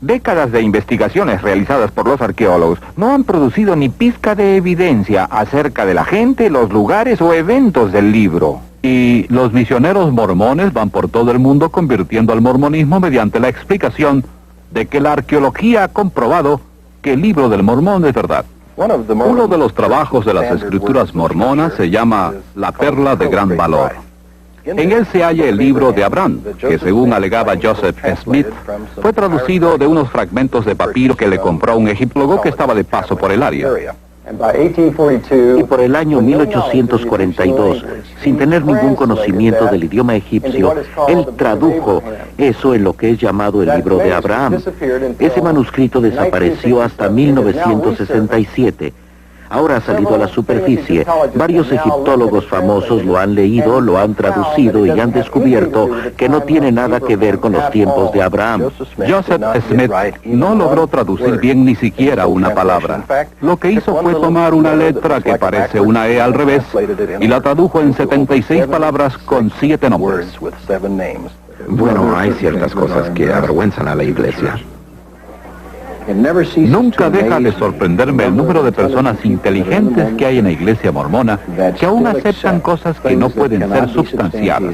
Speaker 8: Décadas de investigaciones realizadas por los arqueólogos no han producido ni pizca de evidencia acerca de la gente, los lugares o eventos del libro.
Speaker 5: Y los misioneros mormones van por todo el mundo convirtiendo al mormonismo mediante la explicación de que la arqueología ha comprobado que el libro del Mormón es verdad. Uno de los trabajos de las escrituras mormonas se llama La Perla de Gran Valor. En él se halla el libro de Abraham, que según alegaba Joseph Smith, fue traducido de unos fragmentos de papiro que le compró un egiptólogo que estaba de paso por el área.
Speaker 1: Y por el año 1842, sin tener ningún conocimiento del idioma egipcio, él tradujo eso en lo que es llamado el libro de Abraham. Ese manuscrito desapareció hasta 1967. Ahora ha salido a la superficie. Varios egiptólogos famosos lo han leído, lo han traducido y han descubierto que no tiene nada que ver con los tiempos de Abraham.
Speaker 5: Joseph Smith no logró traducir bien ni siquiera una palabra. Lo que hizo fue tomar una letra que parece una E al revés y la tradujo en 76 palabras con 7 nombres.
Speaker 11: Bueno, hay ciertas cosas que avergüenzan a la iglesia.
Speaker 5: Nunca deja de sorprenderme el número de personas inteligentes que hay en la iglesia mormona que aún aceptan cosas que no pueden ser sustanciadas.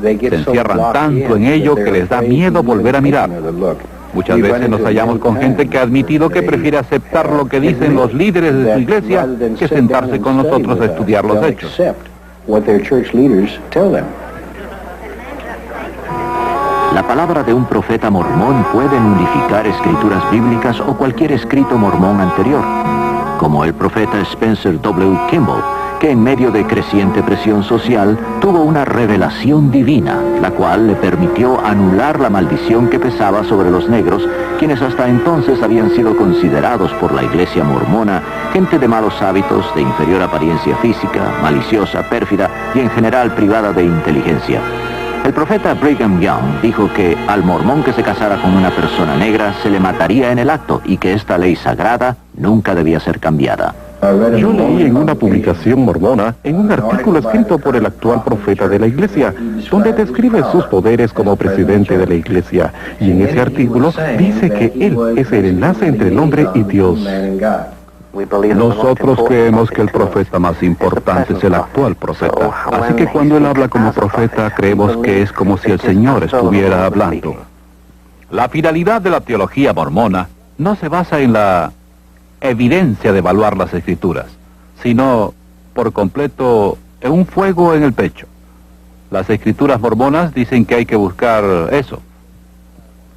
Speaker 5: Se encierran tanto en ello que les da miedo volver a mirar. Muchas veces nos hallamos con gente que ha admitido que prefiere aceptar lo que dicen los líderes de su iglesia que sentarse con nosotros a estudiar los hechos.
Speaker 1: La palabra de un profeta mormón puede nulificar escrituras bíblicas o cualquier escrito mormón anterior, como el profeta Spencer W. Kimball, que en medio de creciente presión social tuvo una revelación divina, la cual le permitió anular la maldición que pesaba sobre los negros, quienes hasta entonces habían sido considerados por la iglesia mormona gente de malos hábitos, de inferior apariencia física, maliciosa, pérfida y en general privada de inteligencia. El profeta Brigham Young dijo que al mormón que se casara con una persona negra se le mataría en el acto y que esta ley sagrada nunca debía ser cambiada.
Speaker 2: Yo leí en una publicación mormona, en un artículo escrito por el actual profeta de la iglesia, donde describe sus poderes como presidente de la iglesia. Y en ese artículo dice que él es el enlace entre el hombre y Dios.
Speaker 5: Nosotros creemos que el profeta más importante es el actual profeta. Así que cuando él habla como profeta, creemos que es como si el Señor estuviera hablando. La finalidad de la teología mormona no se basa en la evidencia de evaluar las escrituras, sino por completo en un fuego en el pecho. Las escrituras mormonas dicen que hay que buscar eso.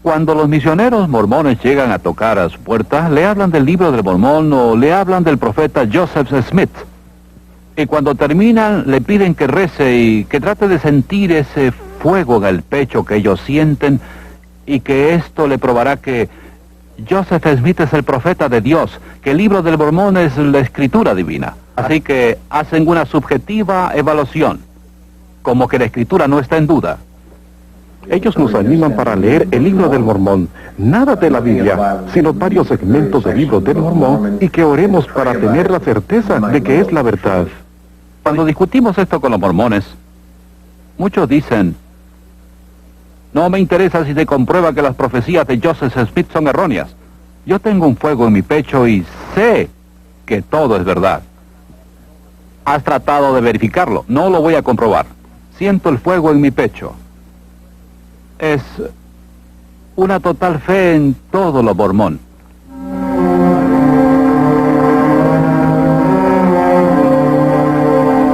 Speaker 5: Cuando los misioneros mormones llegan a tocar a su puerta, le hablan del libro del Mormón o le hablan del profeta Joseph Smith. Y cuando terminan, le piden que rece y que trate de sentir ese fuego en el pecho que ellos sienten y que esto le probará que Joseph Smith es el profeta de Dios, que el libro del Mormón es la escritura divina. Así que hacen una subjetiva evaluación, como que la escritura no está en duda.
Speaker 2: Ellos nos animan para leer el libro del Mormón, nada de la Biblia, sino varios segmentos del libro del Mormón y que oremos para tener la certeza de que es la verdad.
Speaker 5: Cuando discutimos esto con los mormones, muchos dicen, no me interesa si se comprueba que las profecías de Joseph Smith son erróneas. Yo tengo un fuego en mi pecho y sé que todo es verdad. ¿Has tratado de verificarlo? No lo voy a comprobar. Siento el fuego en mi pecho. Es una total fe en todo lo mormón.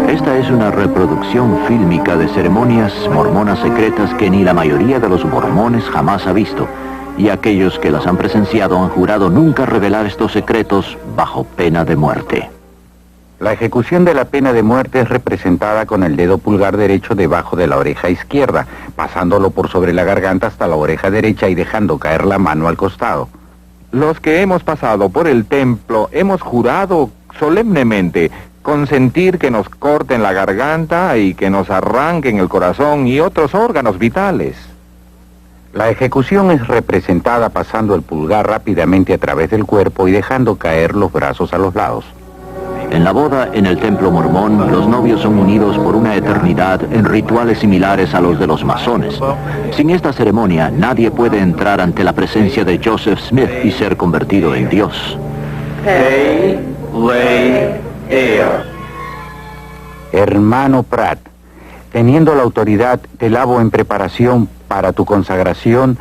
Speaker 1: Esta es una reproducción fílmica de ceremonias mormonas secretas que ni la mayoría de los mormones jamás ha visto, y aquellos que las han presenciado han jurado nunca revelar estos secretos bajo pena de muerte.
Speaker 3: La ejecución de la pena de muerte es representada con el dedo pulgar derecho debajo de la oreja izquierda, pasándolo por sobre la garganta hasta la oreja derecha y dejando caer la mano al costado.
Speaker 8: Los que hemos pasado por el templo hemos jurado solemnemente consentir que nos corten la garganta y que nos arranquen el corazón y otros órganos vitales.
Speaker 3: La ejecución es representada pasando el pulgar rápidamente a través del cuerpo y dejando caer los brazos a los lados.
Speaker 1: En la boda en el templo mormón, los novios son unidos por una eternidad en rituales similares a los de los masones. Sin esta ceremonia, nadie puede entrar ante la presencia de Joseph Smith y ser convertido en Dios.
Speaker 12: Hermano Pratt, teniendo la autoridad, te lavo en preparación para tu consagración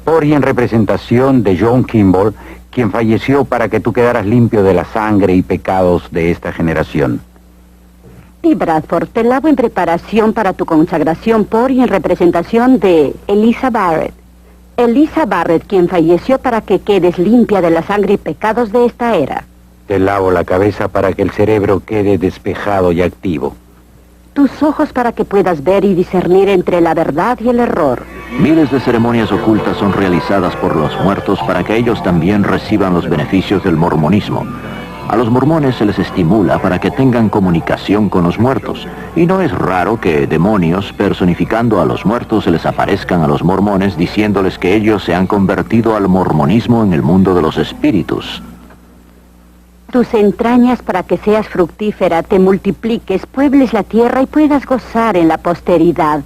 Speaker 12: por y en representación de John Kimball, quien falleció para que tú quedaras limpio de la sangre y pecados de esta generación.
Speaker 13: Y Bradford, te lavo en preparación para tu consagración por y en representación de Eliza Barrett. Eliza Barrett, quien falleció para que quedes limpia de la sangre y pecados de esta era.
Speaker 12: Te lavo la cabeza para que el cerebro quede despejado y activo.
Speaker 13: Tus ojos para que puedas ver y discernir entre la verdad y el error.
Speaker 1: Miles de ceremonias ocultas son realizadas por los muertos para que ellos también reciban los beneficios del mormonismo. A los mormones se les estimula para que tengan comunicación con los muertos, y no es raro que demonios personificando a los muertos se les aparezcan a los mormones diciéndoles que ellos se han convertido al mormonismo en el mundo de los espíritus.
Speaker 13: Tus entrañas para que seas fructífera, te multipliques, puebles la tierra y puedas gozar en la posteridad.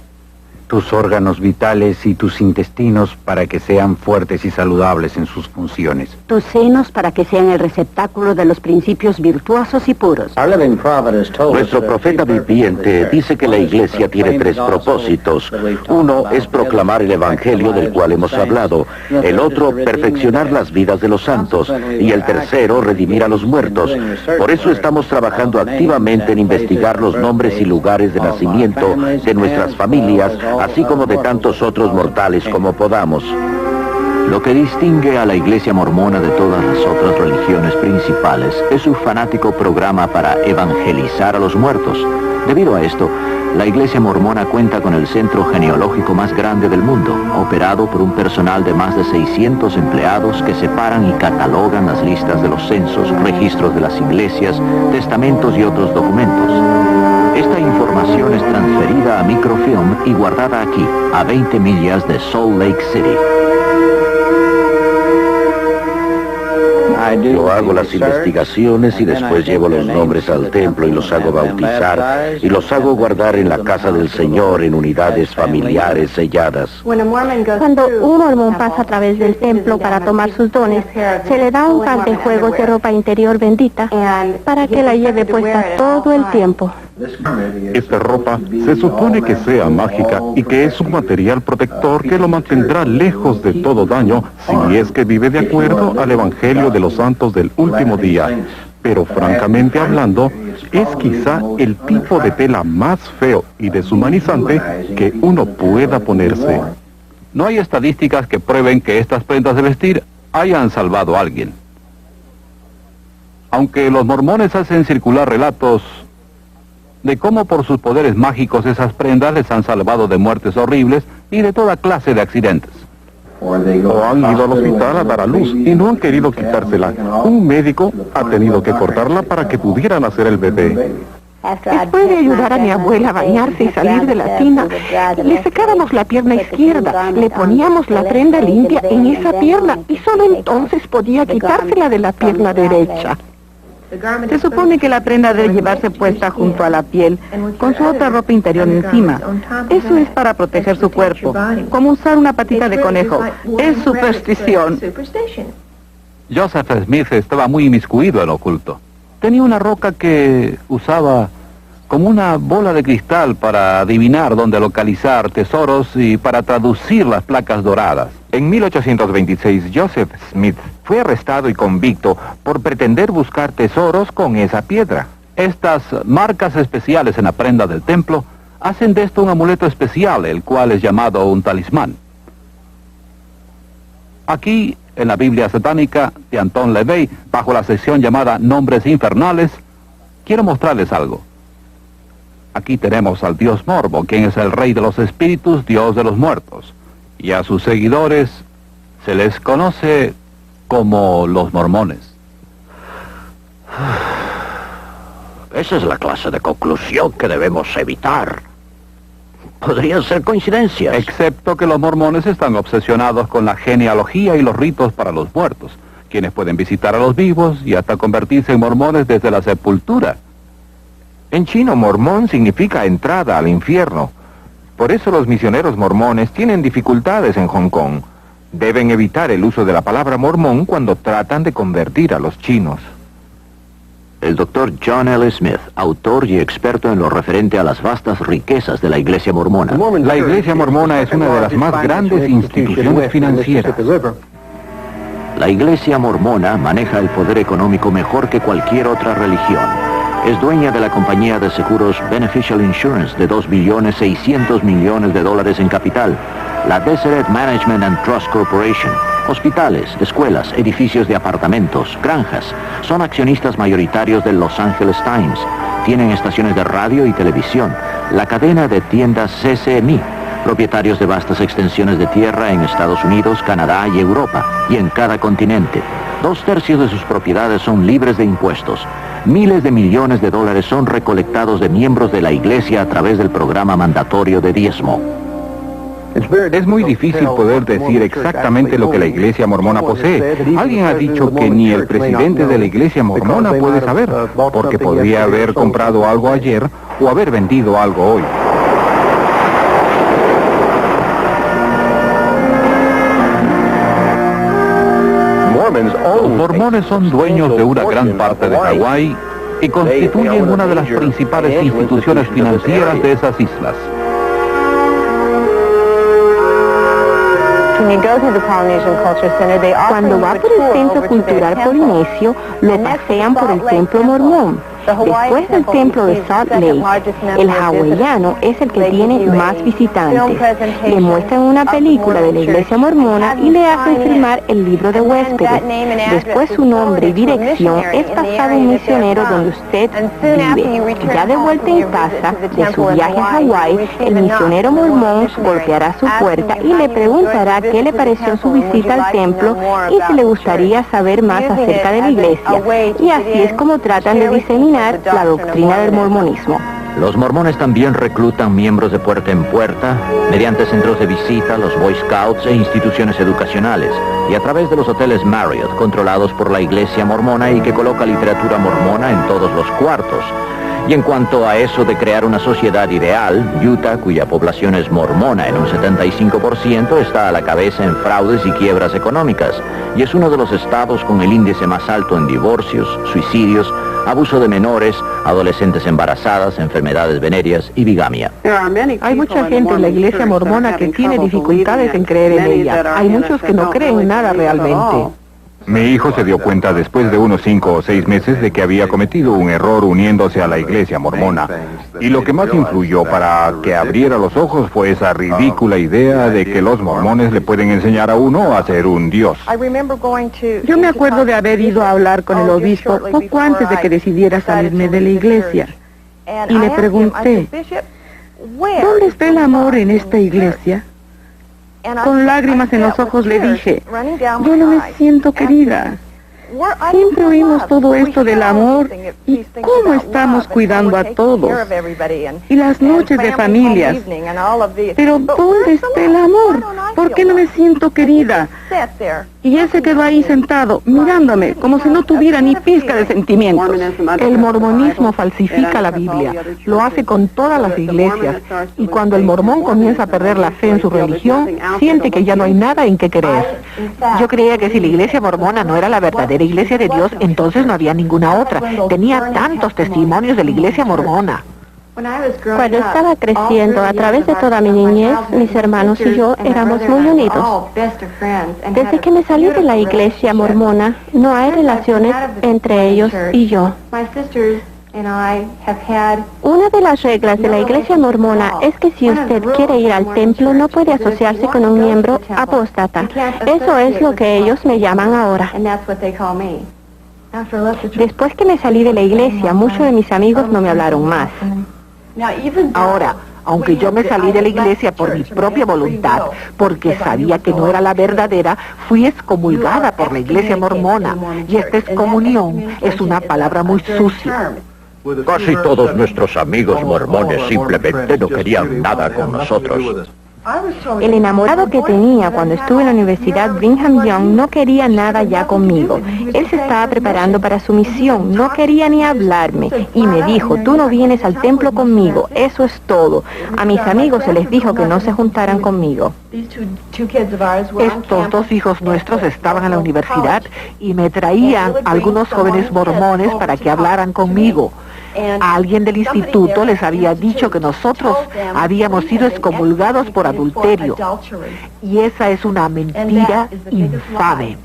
Speaker 12: Tus órganos vitales y tus intestinos para que sean fuertes y saludables en sus funciones.
Speaker 13: Tus senos para que sean el receptáculo de los principios virtuosos y puros.
Speaker 3: Nuestro profeta viviente dice que la iglesia tiene 3 propósitos. Uno es proclamar el evangelio del cual hemos hablado. El otro, perfeccionar las vidas de los santos. Y el tercero, redimir a los muertos. Por eso estamos trabajando activamente en investigar los nombres y lugares de nacimiento de nuestras familias, así como de tantos otros mortales como podamos.
Speaker 1: Lo que distingue a la Iglesia mormona de todas las otras religiones principales es su fanático programa para evangelizar a los muertos. Debido a esto, la Iglesia mormona cuenta con el centro genealógico más grande del mundo, operado por un personal de más de 600 empleados que separan y catalogan las listas de los censos, registros de las iglesias, testamentos y otros documentos. Esta información es transferida a microfilm y guardada aquí, a 20 millas de Salt Lake City.
Speaker 3: Yo hago las investigaciones y después llevo los nombres al templo y los hago bautizar y los hago guardar en la casa del Señor en unidades familiares selladas.
Speaker 7: Cuando un mormón pasa a través del templo para tomar sus dones, se le da un par de juegos de ropa interior bendita para que la lleve puesta todo el tiempo.
Speaker 2: Esta ropa se supone que sea mágica y que es un material protector que lo mantendrá lejos de todo daño si es que vive de acuerdo al Evangelio de los santos del último día. Pero francamente hablando, es quizá el tipo de tela más feo y deshumanizante que uno pueda ponerse.
Speaker 5: No hay estadísticas que prueben que estas prendas de vestir hayan salvado a alguien. Aunque los mormones hacen circular relatos de cómo por sus poderes mágicos esas prendas les han salvado de muertes horribles y de toda clase de accidentes.
Speaker 2: O han ido al hospital a dar a luz y no han querido quitársela. Un médico ha tenido que cortarla para que pudiera nacer el bebé.
Speaker 10: Después de ayudar a mi abuela a bañarse y salir de la tina, le secábamos la pierna izquierda, le poníamos la prenda limpia en esa pierna y solo entonces podía quitársela de la pierna derecha.
Speaker 6: Se supone que la prenda debe llevarse puesta junto a la piel, con su otra ropa interior encima. Eso es para proteger su cuerpo, como usar una patita de conejo. Es superstición.
Speaker 5: Joseph Smith estaba muy inmiscuido en lo oculto. Tenía una roca que usaba como una bola de cristal para adivinar dónde localizar tesoros y para traducir las placas doradas.
Speaker 8: En 1826, Joseph Smith fue arrestado y convicto por pretender buscar tesoros con esa piedra.
Speaker 5: Estas marcas especiales en la prenda del templo hacen de esto un amuleto especial, el cual es llamado un talismán. Aquí, en la Biblia satánica de Anton LaVey, bajo la sección llamada Nombres Infernales, quiero mostrarles algo. Aquí tenemos al dios Morbo, quien es el rey de los espíritus, dios de los muertos. Y a sus seguidores se les conoce como los mormones.
Speaker 4: Esa es la clase de conclusión que debemos evitar. Podrían ser coincidencias.
Speaker 5: Excepto que los mormones están obsesionados con la genealogía y los ritos para los muertos. quienes pueden visitar a los vivos y hasta convertirse en mormones desde la sepultura.
Speaker 8: En chino, mormón significa entrada al infierno. Por eso los misioneros mormones tienen dificultades en Hong Kong. Deben evitar el uso de la palabra mormón cuando tratan de convertir a los chinos.
Speaker 1: El doctor John L. Smith, autor y experto en lo referente a las vastas riquezas de la Iglesia Mormona.
Speaker 5: La Iglesia Mormona es una de las más grandes instituciones financieras.
Speaker 1: La Iglesia Mormona maneja el poder económico mejor que cualquier otra religión. Es dueña de la compañía de seguros Beneficial Insurance de $2.6 billones en capital, la Deseret Management and Trust Corporation. Hospitales, escuelas, edificios de apartamentos, granjas. Son accionistas mayoritarios del Los Angeles Times. Tienen estaciones de radio y televisión. La cadena de tiendas CCMI. Propietarios de vastas extensiones de tierra en Estados Unidos, Canadá y Europa, y en cada continente. 2/3 de sus propiedades son libres de impuestos. Miles de millones de dólares son recolectados de miembros de la Iglesia a través del programa mandatorio de diezmo.
Speaker 5: Es muy difícil poder decir exactamente lo que la Iglesia Mormona posee. Alguien ha dicho que ni el presidente de la Iglesia Mormona puede saber, porque podría haber comprado algo ayer o haber vendido algo hoy. Los mormones son dueños de una gran parte de Hawái y constituyen una de las principales instituciones financieras de esas islas.
Speaker 7: Cuando va por el Centro Cultural Polinesio, lo pasean por el Templo Mormón. Después del templo de Salt Lake, el hawaiano es el que tiene más visitantes. Le muestran una película de la Iglesia Mormona y le hacen firmar el libro de huéspedes. Después su nombre y dirección es pasado a un misionero donde usted vive. Ya de vuelta en casa de su viaje a Hawái, el misionero mormón golpeará su puerta y le preguntará qué le pareció su visita al templo y si le gustaría saber más acerca de la iglesia. Y así es como tratan de diseminar la doctrina del mormonismo.
Speaker 1: Los mormones también reclutan miembros de puerta en puerta, mediante centros de visita, los Boy Scouts e instituciones educacionales, y a través de los hoteles Marriott, controlados por la Iglesia Mormona y que coloca literatura mormona en todos los cuartos. Y en cuanto a eso de crear una sociedad ideal, Utah, cuya población es mormona en un 75%, está a la cabeza en fraudes y quiebras económicas, y es uno de los estados con el índice más alto en divorcios, suicidios, abuso de menores, adolescentes embarazadas, enfermedades venéreas y bigamia.
Speaker 10: Hay mucha gente en la Iglesia Mormona que tiene dificultades en creer en ella. Hay muchos que no creen en nada realmente.
Speaker 8: Mi hijo se dio cuenta después de unos 5 o 6 meses de que había cometido un error uniéndose a la Iglesia Mormona. Y lo que más influyó para que abriera los ojos fue esa ridícula idea de que los mormones le pueden enseñar a uno a ser un dios.
Speaker 6: Yo me acuerdo de haber ido a hablar con el obispo poco antes de que decidiera salirme de la iglesia. Y le pregunté, ¿dónde está el amor en esta iglesia? Con lágrimas en los ojos le dije, yo no me siento querida. Siempre oímos todo esto del amor y cómo estamos cuidando a todos. Y las noches de familias. Pero ¿dónde está el amor? ¿Por qué no me siento querida? Y él se quedó ahí sentado, mirándome, como si no tuviera ni pizca de sentimientos.
Speaker 10: El mormonismo falsifica la Biblia, lo hace con todas las iglesias, y cuando el mormón comienza a perder la fe en su religión, siente que ya no hay nada en qué creer. Yo creía que si la iglesia mormona no era la verdadera iglesia de Dios, entonces no había ninguna otra. Tenía tantos testimonios de la iglesia mormona.
Speaker 7: Cuando estaba creciendo, a través de toda mi niñez, mis hermanos y yo éramos muy unidos. Desde que me salí de la iglesia mormona, no hay relaciones entre ellos y yo. Una de las reglas de la iglesia mormona es que si usted quiere ir al templo, no puede asociarse con un miembro apóstata. Eso es lo que ellos me llaman ahora. Después que me salí de la iglesia, muchos de mis amigos no me hablaron más.
Speaker 10: Ahora, aunque yo me salí de la iglesia por mi propia voluntad, porque sabía que no era la verdadera, fui excomulgada por la iglesia mormona. Y esta excomunión es una palabra muy sucia.
Speaker 4: Casi todos nuestros amigos mormones simplemente no querían nada con nosotros.
Speaker 7: El enamorado que tenía cuando estuve en la Universidad Brigham Young no quería nada ya conmigo. Él se estaba preparando para su misión, no quería ni hablarme. Y me dijo, tú no vienes al templo conmigo, eso es todo. A mis amigos se les dijo que no se juntaran conmigo.
Speaker 10: Estos dos hijos nuestros estaban en la universidad y me traían algunos jóvenes mormones para que hablaran conmigo. Alguien del instituto les había dicho que nosotros habíamos sido excomulgados por adulterio. Y esa es una mentira infame.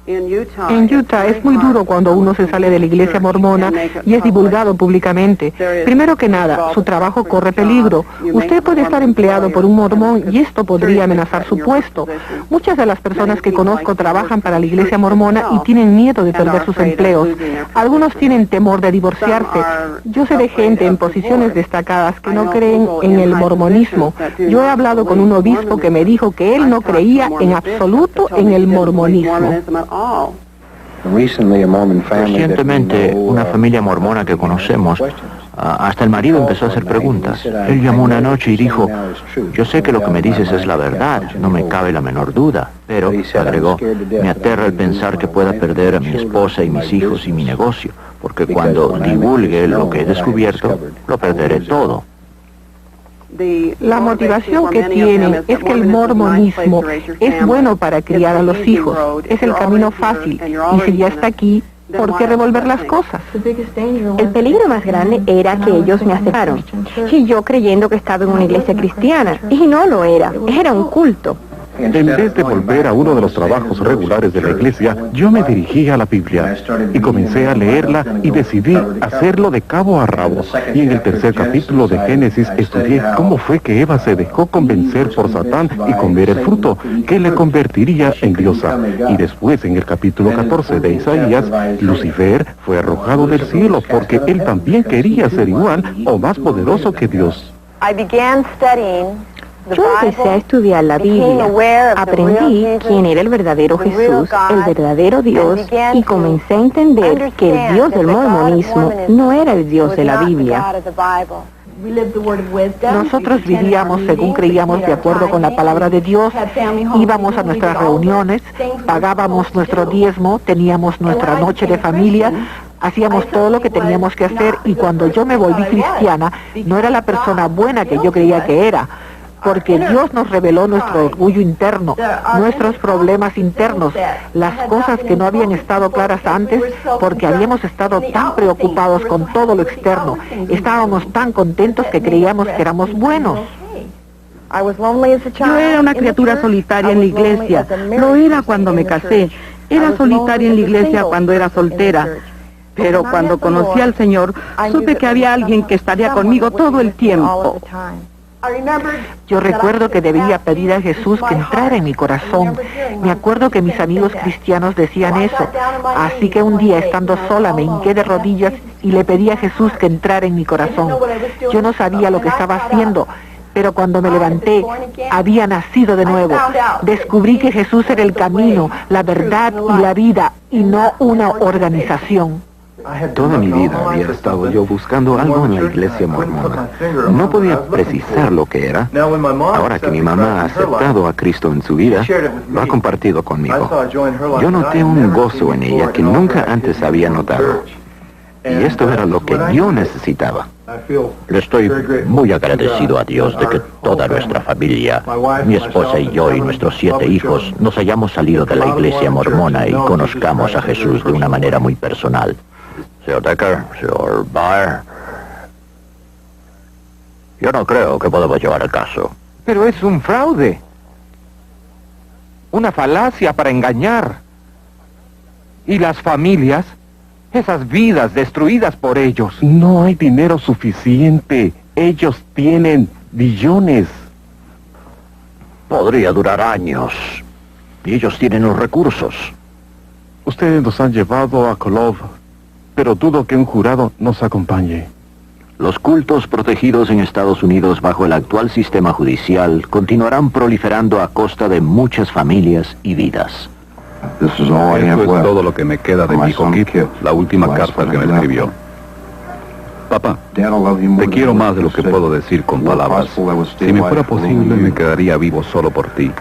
Speaker 10: En Utah es muy duro cuando uno se sale de la iglesia mormona y es divulgado públicamente. Primero que nada, su trabajo corre peligro. Usted puede estar empleado por un mormón y esto podría amenazar su puesto. Muchas de las personas que conozco trabajan para la iglesia mormona y tienen miedo de perder sus empleos. Algunos tienen temor de divorciarse. Yo sé de gente en posiciones destacadas que no creen en el mormonismo. Yo he hablado con un obispo que me dijo que él no creía en absoluto en el mormonismo.
Speaker 1: Recientemente, una familia mormona que conocemos, hasta el marido empezó a hacer preguntas. Él llamó una noche y dijo, yo sé que lo que me dices es la verdad, no me cabe la menor duda, pero, agregó, me aterra el pensar que pueda perder a mi esposa y mis hijos y mi negocio, porque cuando divulgue lo que he descubierto, lo perderé todo.
Speaker 10: La motivación que tienen es que el mormonismo es bueno para criar a los hijos, es el camino fácil, y si ya está aquí, ¿por qué revolver las cosas?
Speaker 7: El peligro más grande era que ellos me aceptaron, y yo creyendo que estaba en una iglesia cristiana, y no lo era, era un culto.
Speaker 2: En vez de volver a uno de los trabajos regulares de la iglesia, yo me dirigí a la Biblia y comencé a leerla y decidí hacerlo de cabo a rabo. Y en el tercer capítulo de Génesis estudié cómo fue que Eva se dejó convencer por Satán y comer el fruto, que le convertiría en diosa. Y después, en el capítulo 14 de Isaías, Lucifer fue arrojado del cielo porque él también quería ser igual o más poderoso que Dios.
Speaker 7: Yo empecé a estudiar la Biblia, aprendí quién era el verdadero Jesús, el verdadero Dios, y comencé a entender que el Dios del mormonismo no era el Dios de la Biblia.
Speaker 10: Nosotros vivíamos según creíamos de acuerdo con la palabra de Dios, íbamos a nuestras reuniones, pagábamos nuestro diezmo, teníamos nuestra noche de familia, hacíamos todo lo que teníamos que hacer y cuando yo me volví cristiana, no era la persona buena que yo creía que era. Porque Dios nos reveló nuestro orgullo interno, nuestros problemas internos, las cosas que no habían estado claras antes, porque habíamos estado tan preocupados con todo lo externo, estábamos tan contentos que creíamos que éramos buenos.
Speaker 6: Yo era una criatura solitaria en la iglesia, lo era cuando me casé, era solitaria en la iglesia cuando era soltera. Pero cuando conocí al Señor, supe que había alguien que estaría conmigo todo el tiempo.
Speaker 10: Yo recuerdo que debía pedir a Jesús que entrara en mi corazón. Me acuerdo que mis amigos cristianos decían eso. Así que un día, estando sola, me hinqué de rodillas y le pedí a Jesús que entrara en mi corazón. Yo no sabía lo que estaba haciendo, pero cuando me levanté, había nacido de nuevo. Descubrí que Jesús era el camino, la verdad y la vida, y no una organización.
Speaker 11: Toda mi vida había estado yo buscando algo en la iglesia mormona. No podía precisar lo que era. Ahora que mi mamá ha aceptado a Cristo en su vida, lo ha compartido conmigo. Yo noté un gozo en ella que nunca antes había notado. Y esto era lo que yo necesitaba.
Speaker 1: Le estoy muy agradecido a Dios de que toda nuestra familia, mi esposa y yo y nuestros 7 hijos, nos hayamos salido de la iglesia mormona y conozcamos a Jesús de una manera muy personal. Señor Decker, señor Baer, yo no creo que podamos llevar el caso.
Speaker 8: Pero es un fraude. Una falacia para engañar. Y las familias, esas vidas destruidas por ellos.
Speaker 2: No hay dinero suficiente. Ellos tienen billones.
Speaker 1: Podría durar años. Y ellos tienen los recursos.
Speaker 2: Ustedes nos han llevado a Kolov, pero dudo que un jurado nos acompañe.
Speaker 1: Los cultos protegidos en Estados Unidos bajo el actual sistema judicial continuarán proliferando a costa de muchas familias y vidas.
Speaker 5: Eso es todo lo que me queda de mi hijo Kit, la última carta que me escribió. Papá, te quiero más de lo que puedo decir con palabras. Si me fuera posible, me quedaría vivo solo por ti.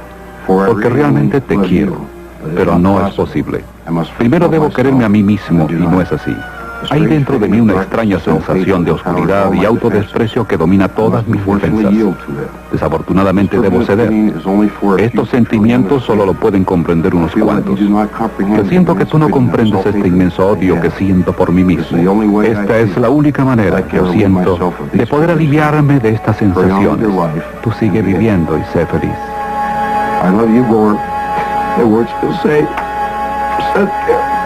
Speaker 5: Porque realmente te quiero, pero no es posible. Primero debo quererme a mí mismo y no es así. Hay dentro de mí una extraña sensación de oscuridad y autodesprecio que domina todas mis defensas. Desafortunadamente debo ceder. Estos sentimientos solo lo pueden comprender unos cuantos. Yo siento que tú no comprendes este inmenso odio que siento por mí mismo. Esta es la única manera que yo siento de poder aliviarme de estas sensaciones. Tú sigue viviendo y sé feliz.
Speaker 14: I love you, Gord. The words still say, said there.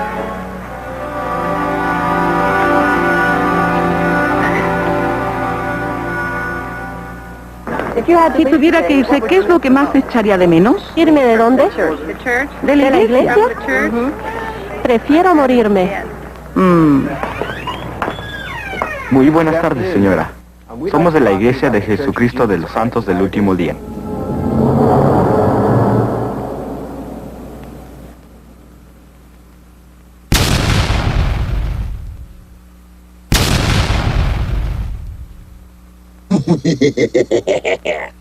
Speaker 6: Si tuviera que irse, ¿qué es lo que más echaría de menos?
Speaker 7: ¿Irme de dónde?
Speaker 6: ¿De la iglesia?
Speaker 7: Prefiero morirme.
Speaker 15: Muy buenas tardes, señora. Somos de la Iglesia de Jesucristo de los Santos del Último Día.
Speaker 16: Hehehehe